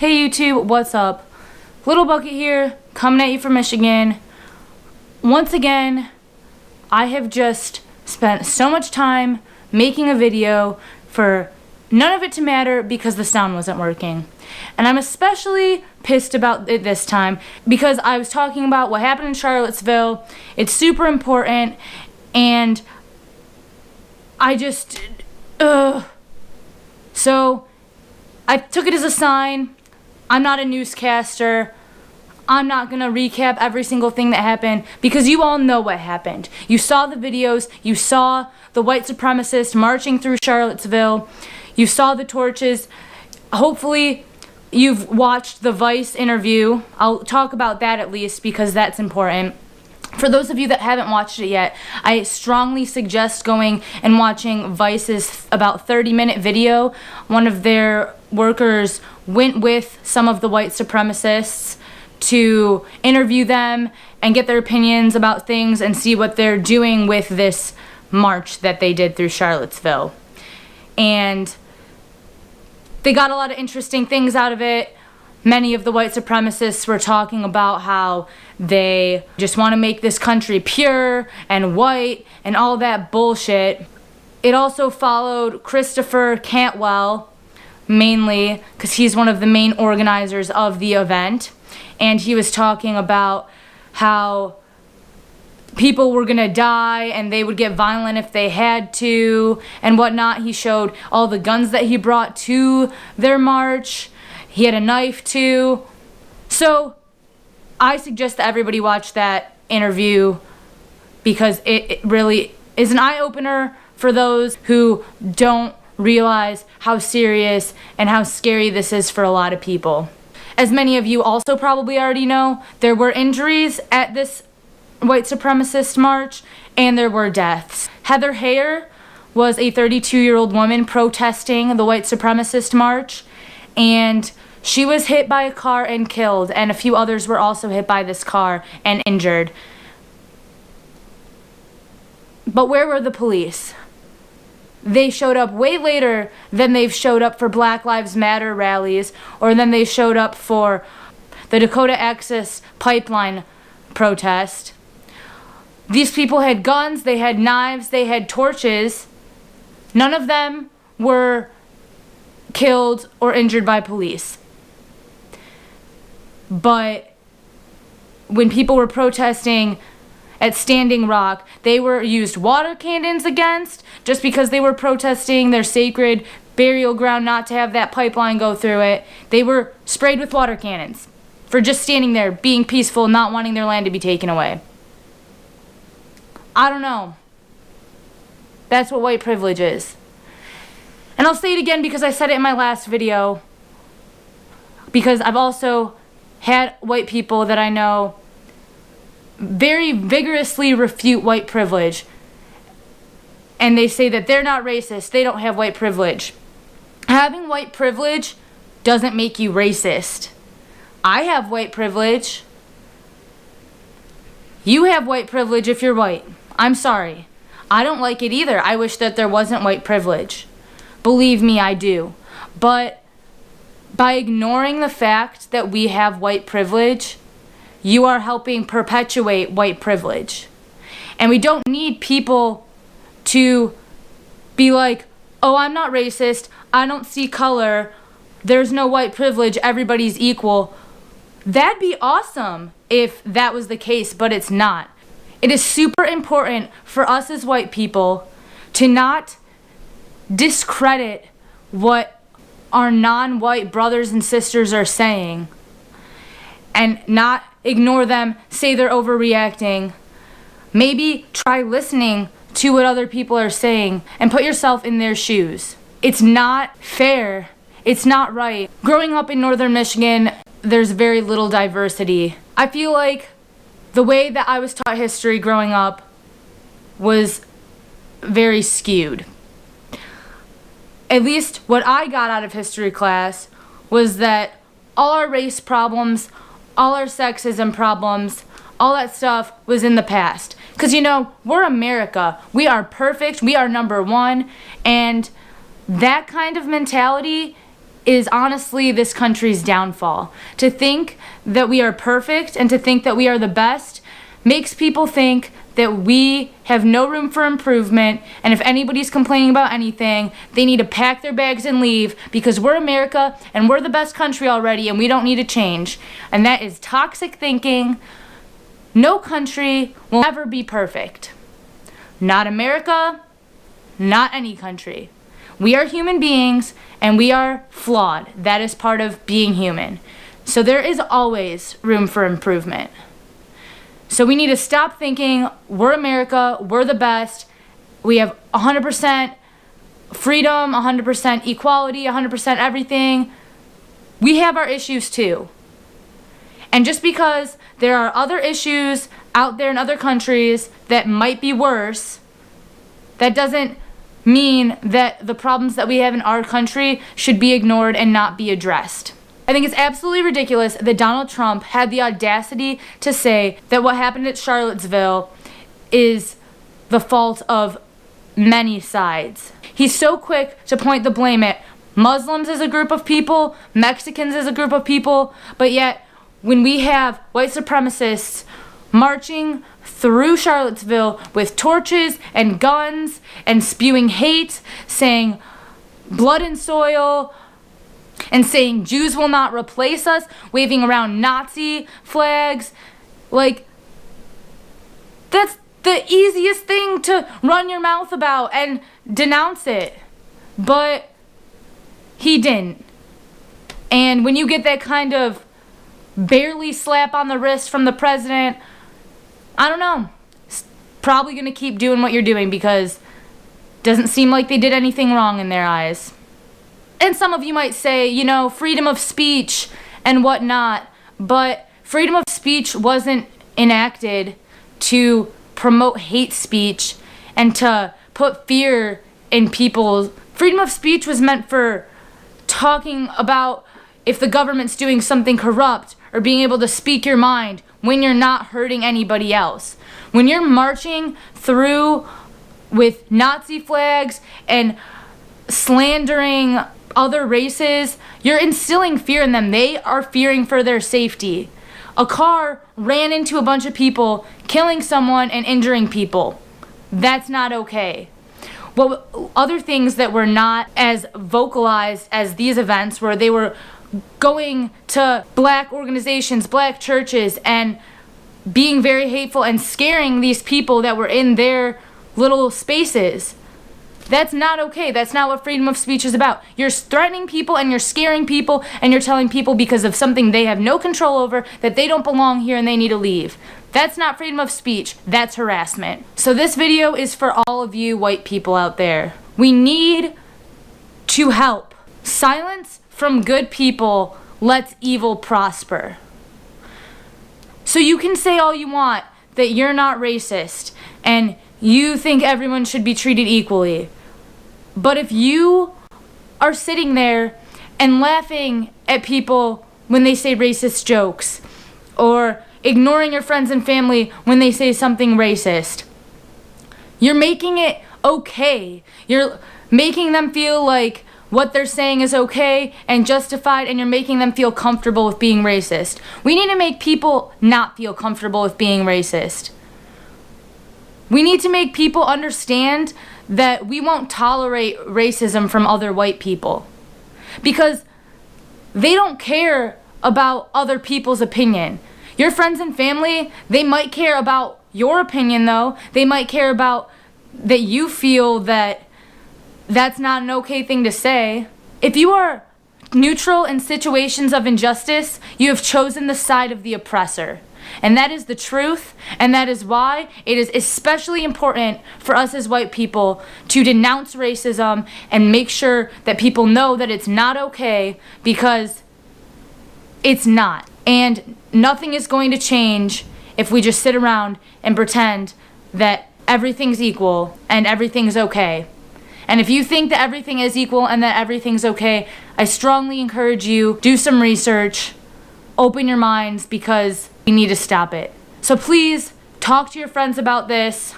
Hey YouTube, what's up? Little Bucket here, coming at you from Michigan. Once again, I have just spent so much time making a video for none of it to matter because the sound wasn't working. And I'm especially pissed about it this time because I was talking about what happened in Charlottesville. It's super important, and I just, So I took it as a sign. I'm not a newscaster. I'm not going to recap every single thing that happened because you all know what happened. You saw the videos. You saw the white supremacists marching through Charlottesville. You saw the torches. Hopefully you've watched the Vice interview. I'll talk about that at least because that's important. For those of you that haven't watched it yet, I strongly suggest going and watching Vice's about 30-minute video. One of their workers went with some of the white supremacists to interview them and get their opinions about things and see what they're doing with this march that they did through Charlottesville. And they got a lot of interesting things out of it. Many of the white supremacists were talking about how they just want to make this country pure and white and all that bullshit. It also followed Christopher Cantwell, mainly because he's one of the main organizers of the event, and he was talking about how people were gonna die and they would get violent if they had to and whatnot. He showed all the guns that he brought to their march. He had a knife too. So I suggest that everybody watch that interview because it really is an eye-opener for those who don't realize how serious and how scary this is for a lot of people. As many of you also probably already know, there were injuries at this white supremacist march and there were deaths. Heather Heyer was a 32-year-old woman protesting the white supremacist march, and she was hit by a car and killed, and a few others were also hit by this car and injured. But where were the police? They showed up way later than they've showed up for Black Lives Matter rallies or than they showed up for the Dakota Access Pipeline protest. These people had guns, they had knives, they had torches. None of them were killed or injured by police. But when people were protesting at Standing Rock, they were used water cannons against just because they were protesting their sacred burial ground not to have that pipeline go through it. They were sprayed with water cannons for just standing there, being peaceful, not wanting their land to be taken away. I don't know. That's what white privilege is. And I'll say it again because I said it in my last video, because I've also had white people that I know very vigorously refute white privilege, and they say that they're not racist, they don't have white privilege. Having white privilege doesn't make you racist. I have white privilege. You have white privilege if you're white. I'm sorry. I don't like it either. I wish that there wasn't white privilege. Believe me, I do. But by ignoring the fact that we have white privilege, you are helping perpetuate white privilege. And we don't need people to be like, oh, I'm not racist, I don't see color, there's no white privilege, everybody's equal. That'd be awesome if that was the case, but it's not. It is super important for us as white people to not discredit what our non-white brothers and sisters are saying and not ignore them, say they're overreacting. Maybe try listening to what other people are saying and put yourself in their shoes. It's not fair. It's not right. Growing up in northern Michigan, there's very little diversity. I feel like the way that I was taught history growing up was very skewed. At least what I got out of history class was that all our race problems, all our sexism problems, all that stuff was in the past. Because, you know, we're America. We are perfect. We are number one. And that kind of mentality is honestly this country's downfall. To think that we are perfect and to think that we are the best makes people think that we have no room for improvement, and if anybody's complaining about anything, they need to pack their bags and leave because we're America and we're the best country already and we don't need to change. And that is toxic thinking. No country will ever be perfect. Not America, not any country. We are human beings and we are flawed. That is part of being human. So there is always room for improvement. So we need to stop thinking we're America, we're the best, we have 100% freedom, 100% equality, 100% everything. We have our issues too. And just because there are other issues out there in other countries that might be worse, that doesn't mean that the problems that we have in our country should be ignored and not be addressed. I think it's absolutely ridiculous that Donald Trump had the audacity to say that what happened at Charlottesville is the fault of many sides. He's so quick to point the blame at Muslims as a group of people, Mexicans as a group of people, but yet when we have white supremacists marching through Charlottesville with torches and guns and spewing hate, saying blood and soil, and saying Jews will not replace us, waving around Nazi flags, like, that's the easiest thing to run your mouth about and denounce it. But he didn't. And when you get that kind of barely slap on the wrist from the president, I don't know, it's probably going to keep doing what you're doing because it doesn't seem like they did anything wrong in their eyes. And some of you might say, you know, freedom of speech and whatnot, but freedom of speech wasn't enacted to promote hate speech and to put fear in people. Freedom of speech was meant for talking about if the government's doing something corrupt or being able to speak your mind when you're not hurting anybody else. When you're marching through with Nazi flags and slandering other races, you're instilling fear in them. They are fearing for their safety. A car ran into a bunch of people, killing someone and injuring people. That's not okay. Well, other things that were not as vocalized as these events, where they were going to black organizations, black churches, and being very hateful and scaring these people that were in their little spaces. That's not okay. That's not what freedom of speech is about. You're threatening people and you're scaring people and you're telling people because of something they have no control over that they don't belong here and they need to leave. That's not freedom of speech. That's harassment. So this video is for all of you white people out there. We need to help. Silence from good people lets evil prosper. So you can say all you want that you're not racist and you think everyone should be treated equally. But if you are sitting there and laughing at people when they say racist jokes, or ignoring your friends and family when they say something racist, you're making it okay. You're making them feel like what they're saying is okay and justified, and you're making them feel comfortable with being racist. We need to make people not feel comfortable with being racist. We need to make people understand that we won't tolerate racism from other white people, because they don't care about other people's opinion. Your friends and family, they might care about your opinion though. They might care about that you feel that that's not an okay thing to say. If you are neutral in situations of injustice, you have chosen the side of the oppressor. And that is the truth, and that is why it is especially important for us as white people to denounce racism and make sure that people know that it's not okay, because it's not. And nothing is going to change if we just sit around and pretend that everything's equal and everything's okay. And if you think that everything is equal and that everything's okay, I strongly encourage you, do some research, open your minds, because we need to stop it. So please talk to your friends about this.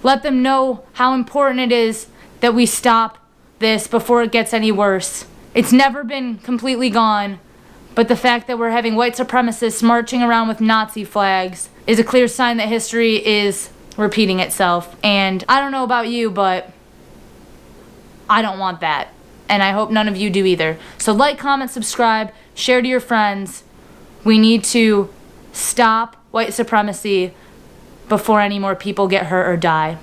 Let them know how important it is that we stop this before it gets any worse. It's never been completely gone, but the fact that we're having white supremacists marching around with Nazi flags is a clear sign that history is repeating itself. And I don't know about you, but I don't want that. And I hope none of you do either. So like, comment, subscribe, share to your friends. We need to stop white supremacy before any more people get hurt or die.